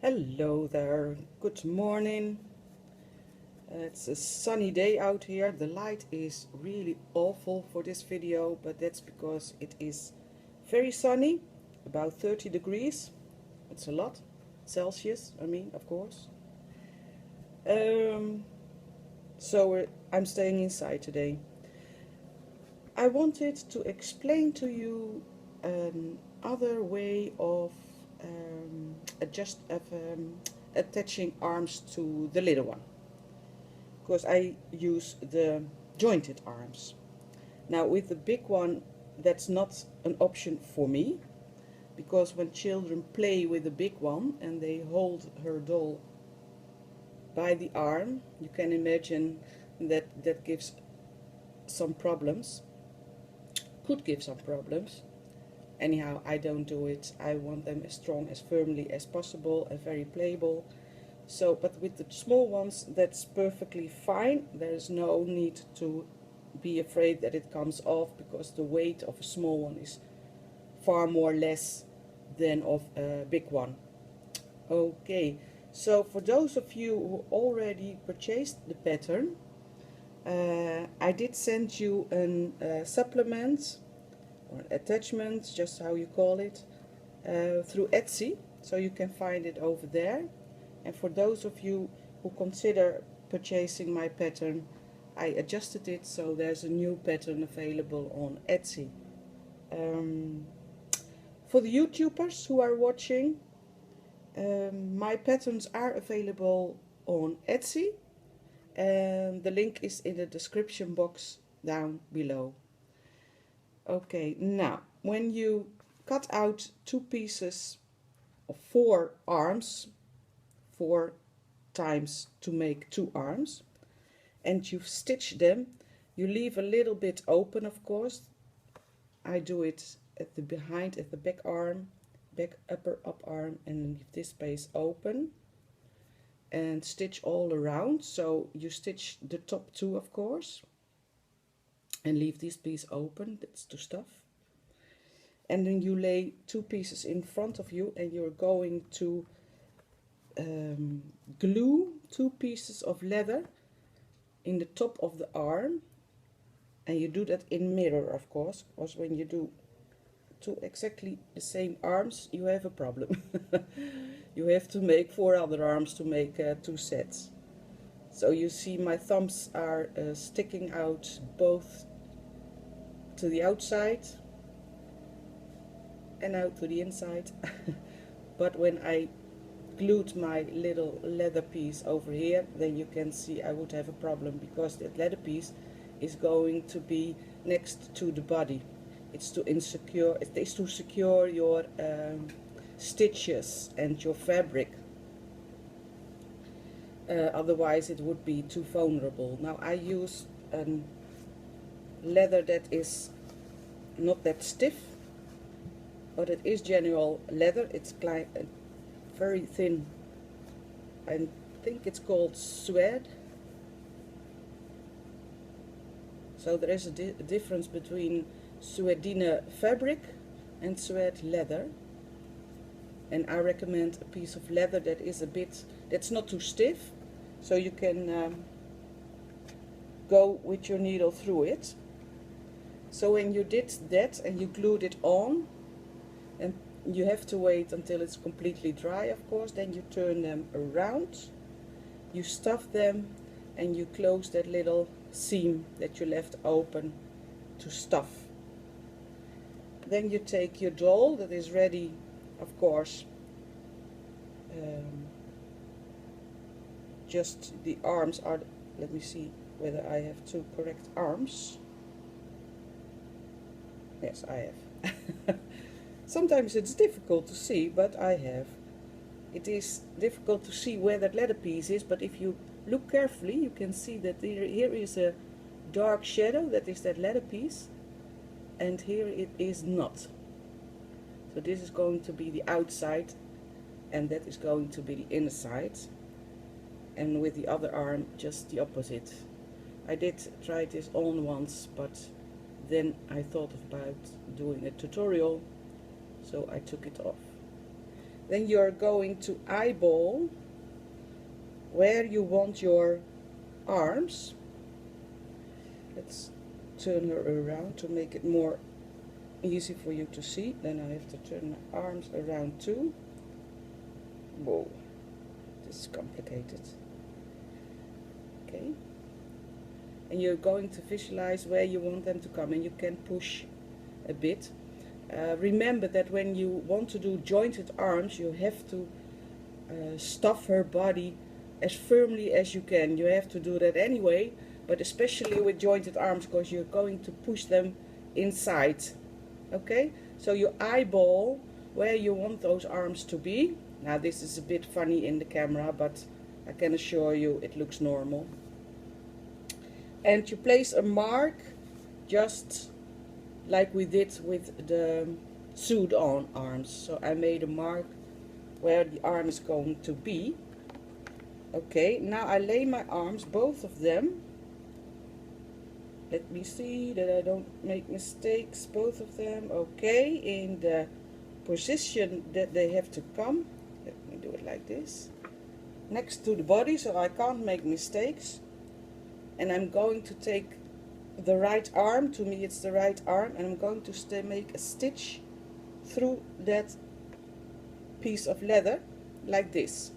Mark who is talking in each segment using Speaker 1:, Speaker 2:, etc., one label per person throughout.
Speaker 1: Hello there, good morning. It's a sunny day out here. The light is really awful for this video, but that's because it is very sunny, about 30 degrees. It's a lot. Celsius, I mean, of course. So I'm staying inside today. I wanted to explain to you another way of attaching arms to the little one, because I use the jointed arms. Now with the big one, that's not an option for me, because when children play with the big one and they hold her doll by the arm, you can imagine that gives some problems, could give some problems. Anyhow, I don't do it. I want them as strong, as firmly as possible, and very playable. So, but with the small ones, that's perfectly fine. There is no need to be afraid that it comes off, because the weight of a small one is far more less than of a big one. Okay, so for those of you who already purchased the pattern, I did send you a supplement or attachment, just how you call it, through Etsy, so you can find it over there. And for those of you who consider purchasing my pattern, I adjusted it so there's a new pattern available on Etsy. For the YouTubers who are watching, my patterns are available on Etsy, and the link is in the description box down below. Okay, now when you cut out two pieces of 4 arms, 4 times to make 2 arms, and you stitch them, you leave a little bit open, of course. I do it at the behind, at the back arm, back upper up arm, and leave this space open and stitch all around. So you stitch the top 2, of course, and leave this piece open. That's to stuff. And then you lay 2 pieces in front of you, and you're going to glue 2 pieces of leather in the top of the arm, and you do that in mirror, of course, because when you do 2 exactly the same arms, you have a problem. You have to make 4 other arms to make 2 sets. So you see my thumbs are sticking out both to the outside and out to the inside. But when I glued my little leather piece over here, then you can see I would have a problem, because that leather piece is going to be next to the body. It's to secure your stitches and your fabric. Otherwise it would be too vulnerable. Now I use leather that is not that stiff, but it is general leather. It's very thin. I think it's called suede. So there is a difference between suedine fabric and suede leather, and I recommend a piece of leather that is that's not too stiff, so you can go with your needle through it. So when you did that and you glued it on, and you have to wait until it's completely dry, of course, then you turn them around, you stuff them, and you close that little seam that you left open to stuff. Then you take your doll that is ready, of course. Just the arms are, let me see whether I have 2 correct arms. Yes, I have. Sometimes it's difficult to see, but I have. It is difficult to see where that leather piece is, but if you look carefully, you can see that here is a dark shadow, that is that leather piece, and here it is not. So this is going to be the outside, and that is going to be the inner side, and with the other arm just the opposite. I did try this on once, but then I thought about doing a tutorial, so I took it off. Then you're going to eyeball where you want your arms. Let's turn her around to make it more easy for you to see. Then I have to turn my arms around too. Whoa, this is complicated. Okay, and you're going to visualize where you want them to come, and you can push a bit. Remember that when you want to do jointed arms, you have to stuff her body as firmly as you can. You have to do that anyway, but especially with jointed arms, because you're going to push them inside. Okay, so you eyeball where you want those arms to be. Now this is a bit funny in the camera, but I can assure you it looks normal. And you place a mark just like we did with the sewed on arms. So I made a mark where the arm is going to be. Okay, now I lay my arms, both of them. Let me see that I don't make mistakes, both of them. Okay, in the position that they have to come. Let me do it like this. Next to the body, so I can't make mistakes. And I'm going to take the right arm, to me it's the right arm, and I'm going to make a stitch through that piece of leather like this.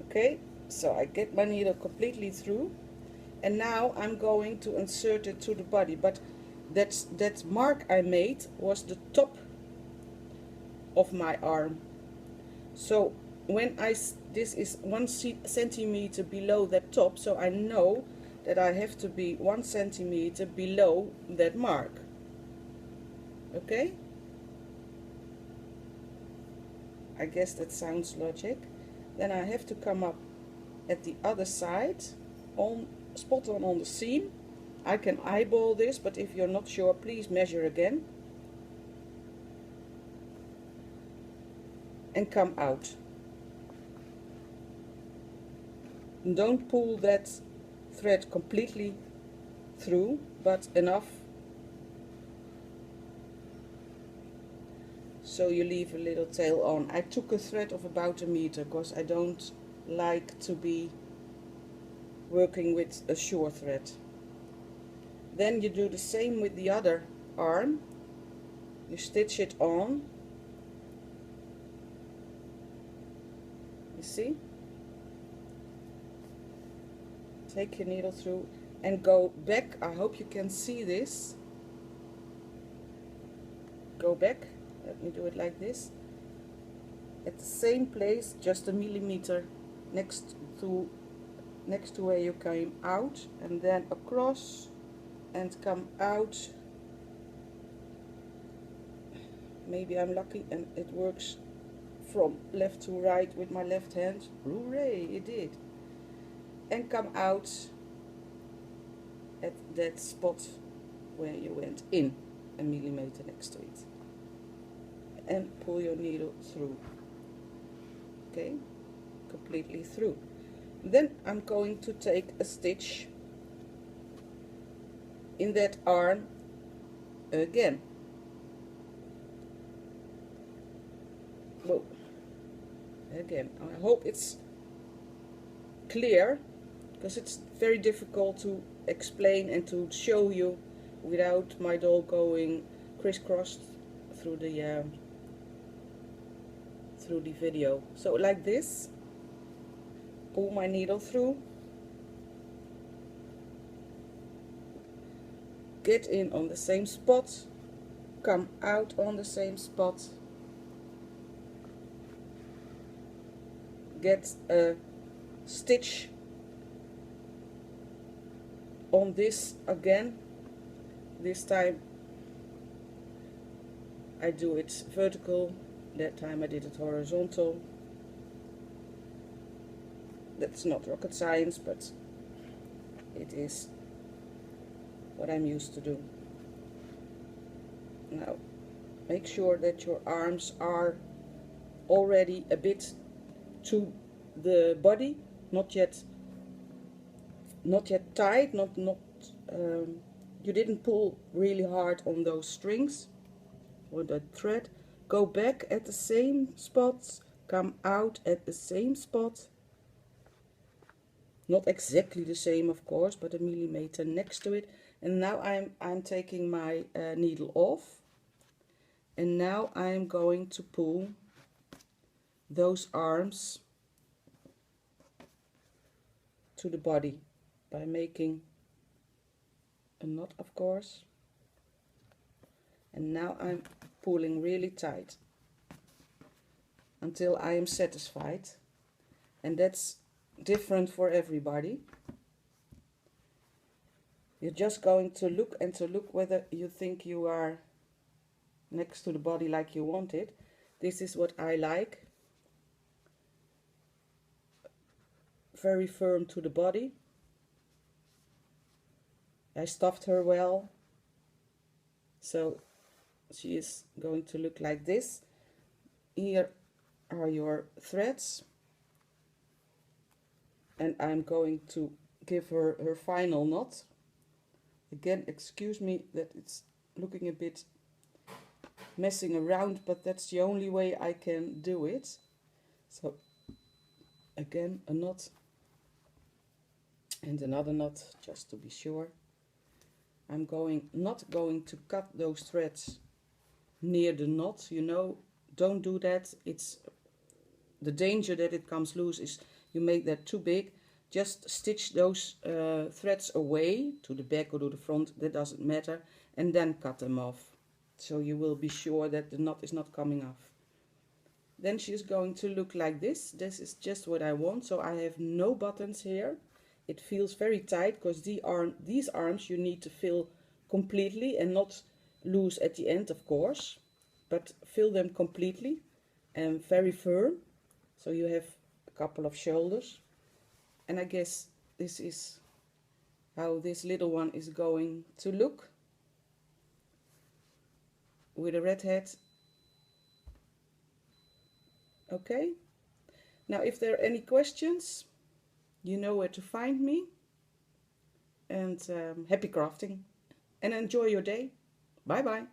Speaker 1: Okay, so I get my needle completely through, and now I'm going to insert it to the body, but that mark I made was the top of my arm. So when this is 1 centimeter below that top, so I know that I have to be 1 centimeter below that mark. Okay, I guess that sounds logic. Then I have to come up at the other side, spot on the seam. I can eyeball this, but if you're not sure, please measure again and come out. And don't pull that thread completely through, but enough so you leave a little tail on. I took a thread of about 1 meter because I don't like to be working with a short thread. Then you do the same with the other arm. You stitch it on. You see? Take your needle through and go back. I hope you can see this. Go back. Let me do it like this. At the same place, just 1 millimeter next to where you came out, and then across and come out. Maybe I'm lucky and it works from left to right with my left hand. Hooray, it did. And come out at that spot where you went in, 1 millimeter next to it, and pull your needle through. Okay, completely through. Then I'm going to take a stitch in that arm again. Whoa. Again, I hope it's clear, because it's very difficult to explain and to show you without my doll going crisscross through the video. So like this, pull my needle through, get in on the same spot, come out on the same spot, get a stitch on this again. This time I do it vertical, that time I did it horizontal. That's not rocket science, but it is what I'm used to do. Now make sure that your arms are already a bit to the body, not yet tight, you didn't pull really hard on those strings or the thread, go back at the same spot, come out at the same spot. Not exactly the same, of course, but a millimeter next to it. And now I'm taking my needle off. And now I'm going to pull those arms to the body by making a knot, of course. And now I'm pulling really tight until I am satisfied. And that's different for everybody. You're just going to look and to look whether you think you are next to the body like you want it. This is what I like. Very firm to the body. I stuffed her well. So she is going to look like this. Here are your threads. And I'm going to give her her final knot. Again, excuse me that it's looking a bit messing around, but that's the only way I can do it. So again, a knot and another knot, just to be sure. I'm not going to cut those threads near the knot, you know, don't do that. It's the danger that it comes loose is you make that too big. Just stitch those threads away to the back or to the front, that doesn't matter, and then cut them off. So you will be sure that the knot is not coming off. Then she's going to look like this. This is just what I want. So I have no buttons here. It feels very tight because these arms you need to fill completely and not loose at the end, of course, but fill them completely and very firm. So you have a couple of shoulders. And I guess this is how this little one is going to look with a red head. Okay, now if there are any questions, you know where to find me. And happy crafting and enjoy your day. Bye bye.